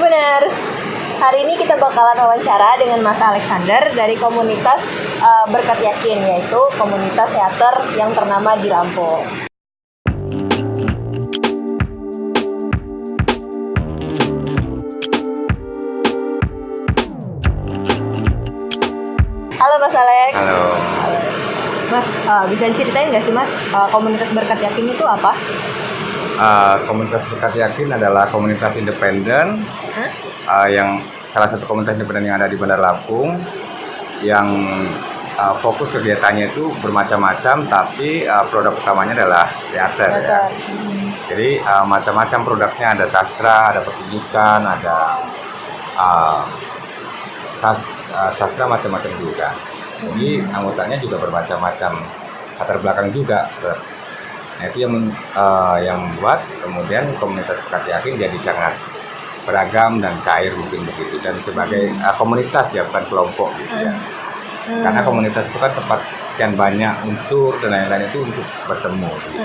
benar. Hari ini kita bakalan wawancara dengan Mas Alexander dari komunitas Berkat Yakin, yaitu komunitas teater yang ternama di Lampung. Halo Mas Alex. Halo. Mas, bisa diceritain nggak sih Mas, komunitas Berkat Yakin itu apa? Komunitas Berkat Yakin adalah komunitas independen yang salah satu komunitas independen yang ada di Bandar Lampung yang fokus kegiatannya itu bermacam-macam, tapi produk utamanya adalah teater. Ya. Jadi macam-macam produknya, ada sastra, ada pertunjukan, ada sastra macam-macam juga. Jadi anggotanya juga bermacam-macam latar belakang juga. Nah, itu yang membuat kemudian komunitas Berkat Yakin jadi sangat beragam dan cair mungkin begitu, dan sebagai komunitas ya, bukan kelompok gitu ya. Karena komunitas itu kan tempat sekian banyak unsur dan lain-lain itu untuk bertemu gitu.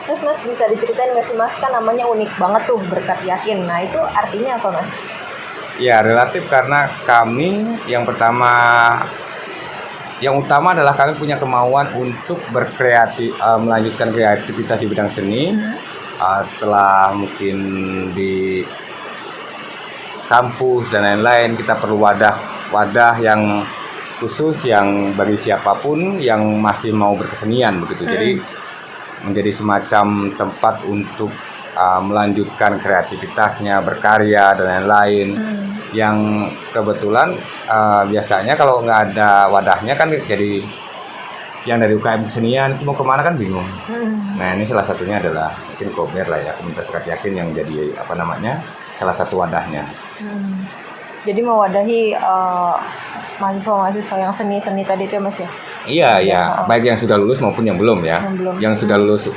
Terus Mas bisa diceritain nggak sih Mas, kan namanya unik banget tuh Berkat Yakin. Nah itu artinya apa Mas? Ya relatif, karena kami yang utama adalah kami punya kemauan untuk melanjutkan kreativitas di bidang seni. Setelah mungkin di kampus dan lain-lain, kita perlu wadah yang khusus yang bagi siapapun yang masih mau berkesenian begitu. Jadi menjadi semacam tempat untuk melanjutkan kreativitasnya, berkarya dan lain-lain. Yang kebetulan biasanya kalau nggak ada wadahnya kan jadi yang dari UKM kesenian itu mau kemana kan bingung. Nah ini salah satunya adalah mungkin Kober lah ya, komunitas Berkat Yakin yang jadi salah satu wadahnya. Jadi mewadahi mahasiswa-mahasiswa yang seni tadi itu ya Mas ya? Iya, baik yang sudah lulus maupun yang belum ya. Yang sudah lulus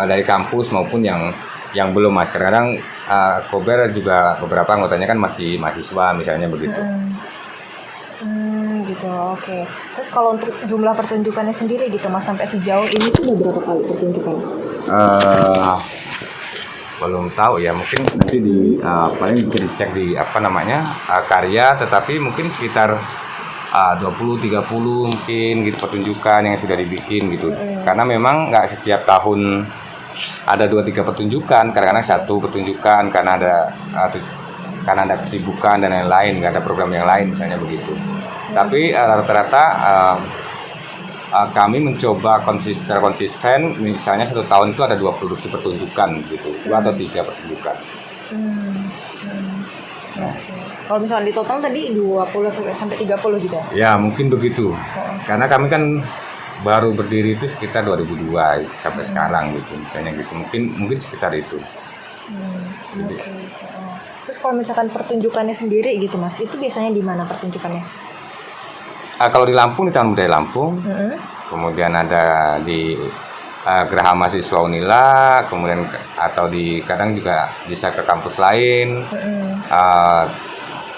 dari kampus maupun yang belum Mas. Kadang-kadang Kober juga beberapa anggotanya kan masih mahasiswa misalnya begitu. Gitu, oke. Terus kalau untuk jumlah pertunjukannya sendiri gitu Mas, sampai sejauh ini tuh udah berapa kali pertunjukan? Belum tahu ya, mungkin nanti paling bisa dicek di karya, tetapi mungkin sekitar 20-30 mungkin gitu pertunjukan yang sudah dibikin gitu. Karena memang nggak setiap tahun ada 2-3 pertunjukan, kadang-kadang satu pertunjukan karena ada kesibukan dan lain-lain, nggak ada program yang lain misalnya begitu. Tapi rata-rata kami mencoba secara konsisten, misalnya satu tahun itu ada 2 produksi pertunjukan gitu, 2 atau 3 pertunjukan. Kalau misalnya di total tadi 20 sampai 30 gitu ya? Ya mungkin begitu, karena kami kan baru berdiri itu sekitar 2002 sampai sekarang gitu, misalnya gitu, mungkin sekitar itu. Terus kalau misalkan pertunjukannya sendiri gitu Mas, itu biasanya di mana pertunjukannya? Kalau di Lampung, di Taman Budaya Lampung, kemudian ada di Geraha Mahasiswa Unila, kemudian atau kadang juga bisa ke kampus lain,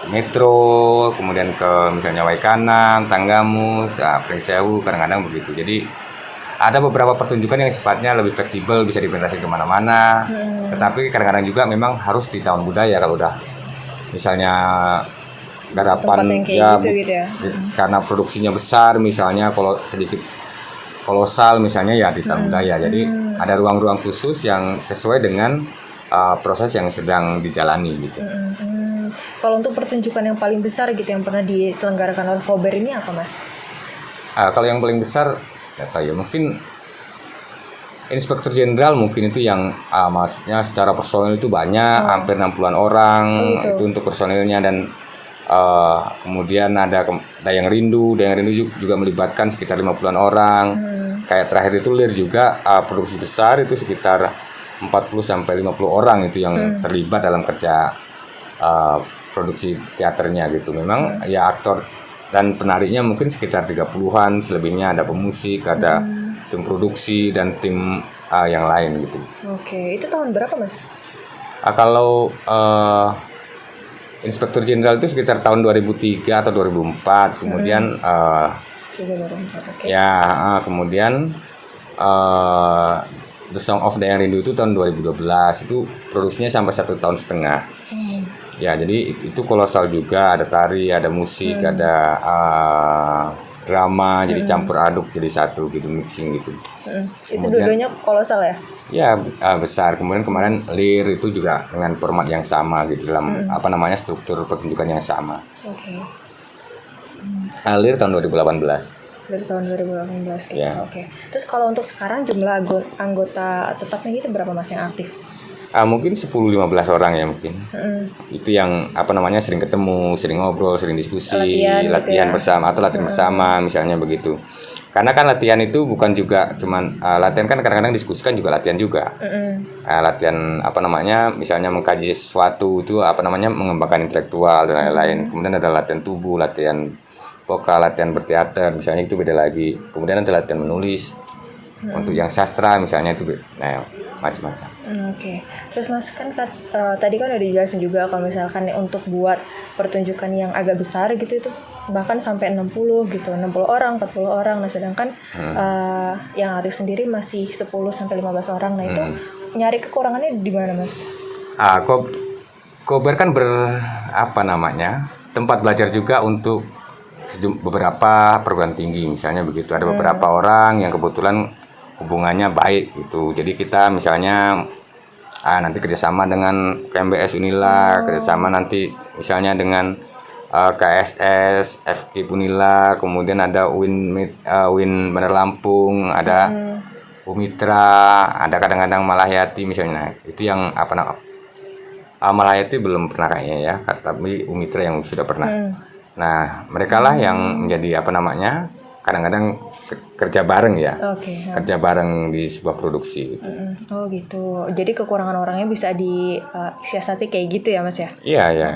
Metro, kemudian ke misalnya Waikanan, Tanggamus, Pringsewu, kadang-kadang begitu. Jadi ada beberapa pertunjukan yang sifatnya lebih fleksibel, bisa dipindahin kemana-mana. Tetapi kadang-kadang juga memang harus di Taman Budaya kalau udah misalnya garapan ya, gitu ya. Karena produksinya besar, misalnya kalau sedikit kolosal misalnya ya di Taman Budaya. Jadi ada ruang-ruang khusus yang sesuai dengan proses yang sedang dijalani gitu. Kalau untuk pertunjukan yang paling besar gitu yang pernah diselenggarakan oleh Kober ini apa Mas? Kalau yang paling besar ya mungkin Inspektur Jenderal, mungkin itu yang maksudnya secara personil itu banyak, hampir 60-an orang. Itu untuk personilnya, dan kemudian ada Dayang Rindu juga melibatkan sekitar 50-an orang. Kayak terakhir itu Lir juga produksi besar itu sekitar 40-50 orang itu yang terlibat dalam kerja produksi teaternya gitu. Memang ya aktor dan penarinya mungkin sekitar 30-an, selebihnya ada pemusik, ada tim produksi dan tim yang lain gitu. Oke, itu tahun berapa Mas? Kalau Inspektur Jenderal itu sekitar tahun 2003 atau 2004, kemudian kemudian The Song of Dayang Rindu itu tahun 2012, itu produksinya sampai 1,5 tahun. Ya, jadi itu kolosal juga, ada tari, ada musik, ada drama, jadi campur aduk jadi satu gitu, mixing gitu. Itu dua-duanya kolosal ya? Ya, besar. Kemudian kemarin Lir itu juga dengan format yang sama gitu dalam struktur pertunjukan yang sama. Oke. Lir tahun 2018. Dari tahun 2018 gitu. Ya. Oke. Terus kalau untuk sekarang jumlah anggota tetapnya gitu berapa Mas yang aktif? Mungkin 10-15 orang ya mungkin. Itu yang sering ketemu, sering ngobrol, sering diskusi, latihan bersama atau latihan bersama misalnya begitu. Karena kan latihan itu bukan juga cuman latihan, kan kadang-kadang diskusi kan juga latihan juga. Latihan misalnya mengkaji sesuatu itu mengembangkan intelektual dan lain-lain. Kemudian ada latihan tubuh, latihan vokal, latihan berteater misalnya, itu beda lagi. Kemudian ada latihan menulis. Untuk yang sastra misalnya itu macam-macam. Oke. Terus Mas kan tadi kan udah dijelasin juga kalau misalkan untuk buat pertunjukan yang agak besar gitu itu bahkan sampai 60 gitu, 60 orang, 40 orang. Nah, sedangkan yang aktif sendiri masih 10 sampai 15 orang. Nah, itu nyari kekurangannya di mana, Mas? Kober kan tempat belajar juga untuk beberapa perguruan tinggi misalnya begitu. Ada beberapa orang yang kebetulan hubungannya baik gitu. Jadi kita misalnya nanti kerjasama dengan KMBS Unila, kerjasama nanti misalnya dengan KSS, FK Unila, kemudian ada Win Bandar Lampung, ada Umitra, ada kadang-kadang Malahayati misalnya. Itu yang Malahayati belum pernah kayaknya ya, tapi Umitra yang sudah pernah. Nah, mereka lah yang menjadi kadang-kadang kerja bareng ya. Kerja bareng di sebuah produksi gitu. Oh gitu. Jadi kekurangan orangnya bisa disiasati kayak gitu ya Mas ya? Iya.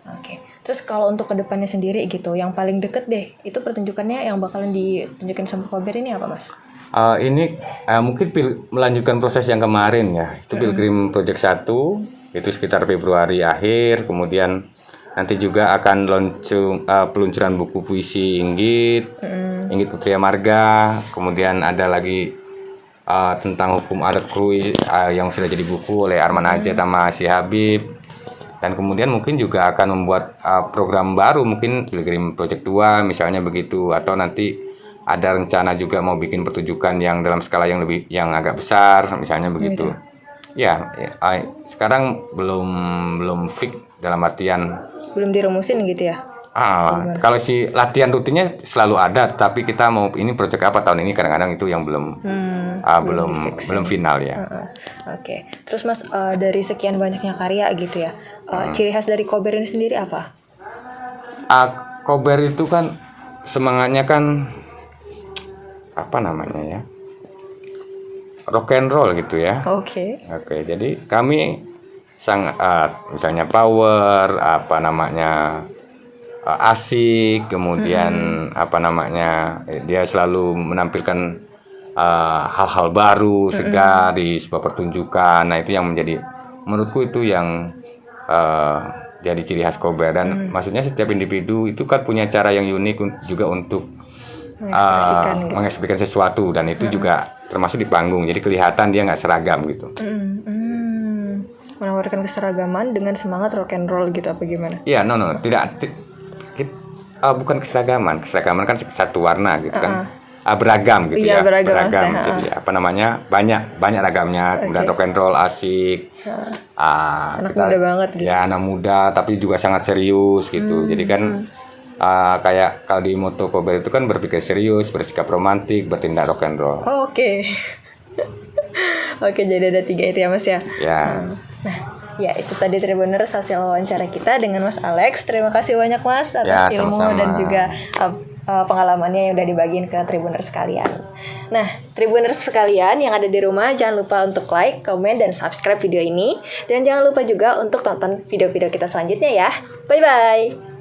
Oke. Terus kalau untuk kedepannya sendiri gitu, yang paling deket deh, itu pertunjukannya yang bakalan ditunjukin sama Kober ini apa Mas? Ini mungkin melanjutkan proses yang kemarin ya. Itu Pilgrim Project 1, itu sekitar Februari akhir. Kemudian nanti juga akan peluncuran buku puisi Inggit Putri Marga. Kemudian ada lagi tentang hukum adat Krui yang sudah jadi buku oleh Arman Ajat sama si Habib. Dan kemudian mungkin juga akan membuat program baru, mungkin Pilgrim Project 2 misalnya begitu. Atau nanti ada rencana juga mau bikin pertunjukan yang dalam skala yang agak besar misalnya begitu. Ya, sekarang belum fix dalam artian belum dirumusin gitu ya. Kalau si latihan rutinnya selalu ada, tapi kita mau ini proyek apa tahun ini, kadang-kadang itu yang belum final ya. Oke. Terus Mas, dari sekian banyaknya karya gitu ya, ciri khas dari Kober ini sendiri apa? Kober itu kan semangatnya kan rock and roll gitu ya. Oke. Jadi kami sangat misalnya power, asik, kemudian dia selalu menampilkan hal-hal baru, segar di sebuah pertunjukan. Nah, itu yang menjadi, menurutku itu yang jadi ciri khas Kober. Dan maksudnya setiap individu itu kan punya cara yang unik juga untuk mengekspresikan sesuatu, dan itu juga termasuk di panggung. Jadi kelihatan dia nggak seragam gitu. Menawarkan keseragaman dengan semangat rock and roll gitu apa gimana? Iya, tidak. Bukan keseragaman kan satu warna gitu kan, beragam gitu ya, beragam. Jadi banyak ragamnya. Kemudian rock and roll asik, anak muda banget gitu. Ya, anak muda tapi juga sangat serius gitu. Jadi kan kayak kalau di moto Kober itu kan berpikir serius, bersikap romantik, bertindak rock and roll. Oke, jadi ada 3 itu ya Mas ya. Ya. Nah, ya itu tadi Tribuners hasil wawancara kita dengan Mas Alex. Terima kasih banyak Mas atas ilmu sama-sama. Dan juga pengalamannya yang udah dibagiin ke Tribuners sekalian. Nah, Tribuners sekalian yang ada di rumah, jangan lupa untuk like, komen, dan subscribe video ini. Dan jangan lupa juga untuk tonton video-video kita selanjutnya ya. Bye-bye.